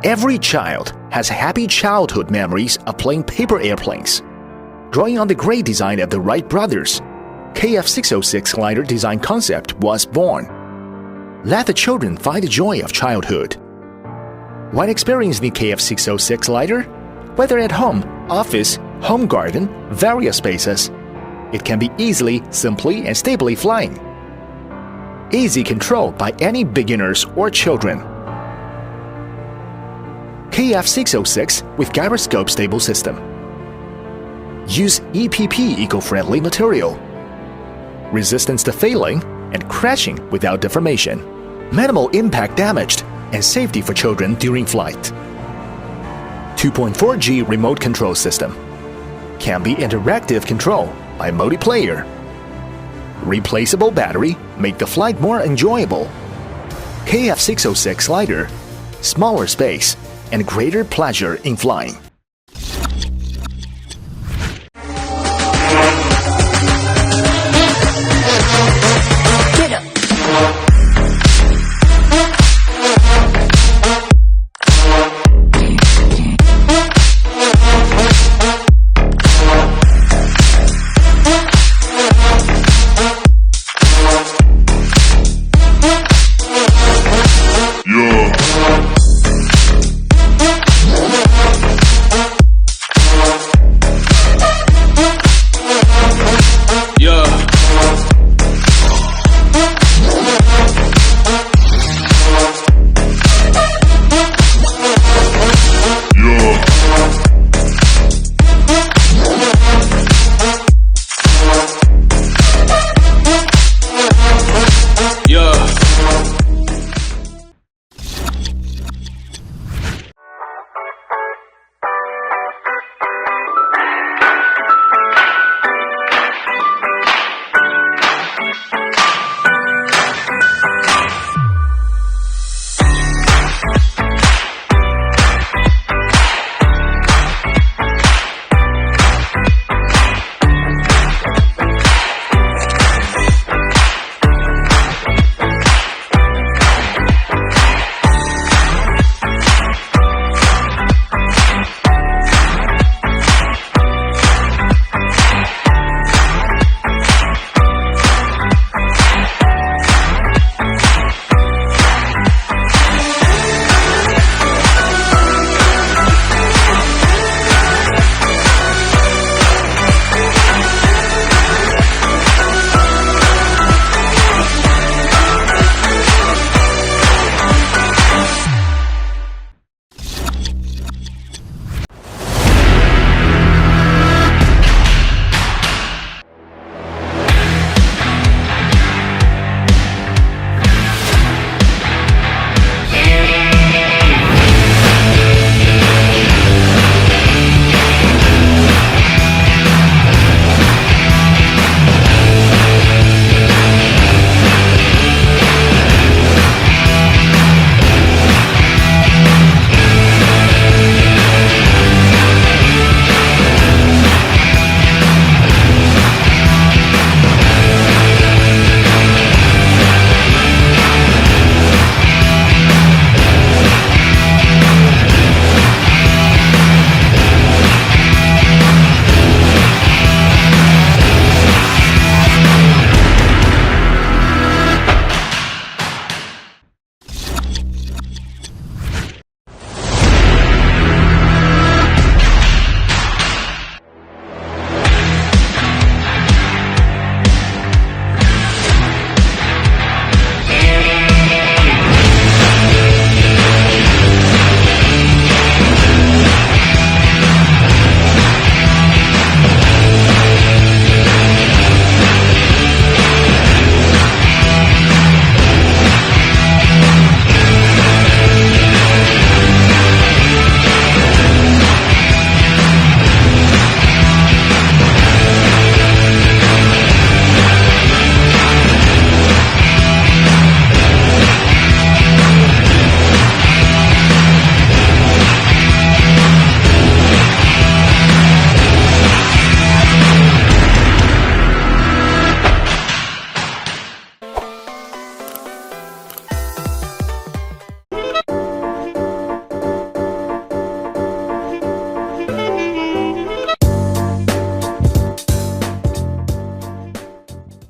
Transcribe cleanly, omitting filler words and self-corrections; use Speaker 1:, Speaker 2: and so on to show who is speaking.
Speaker 1: Every child has happy childhood memories of playing paper airplanes. Drawing on the great design of the Wright brothers, KF606 glider design concept was born. Let the children find the joy of childhood. While experiencing the KF606 glider, whether at home, office, home garden, various spaces, it can be easily, simply, and stably flying. Easy control by any beginners or children. KF606 with gyroscope stable system. Use EPP eco-friendly material. Resistance to failing and crashing without deformation. Minimal impact damage and safety for children during flight. 2.4G remote control system. Can be interactive control by multiplayer. Replaceable battery make the flight more enjoyable. KF606 glider, smaller space and greater pleasure in flying.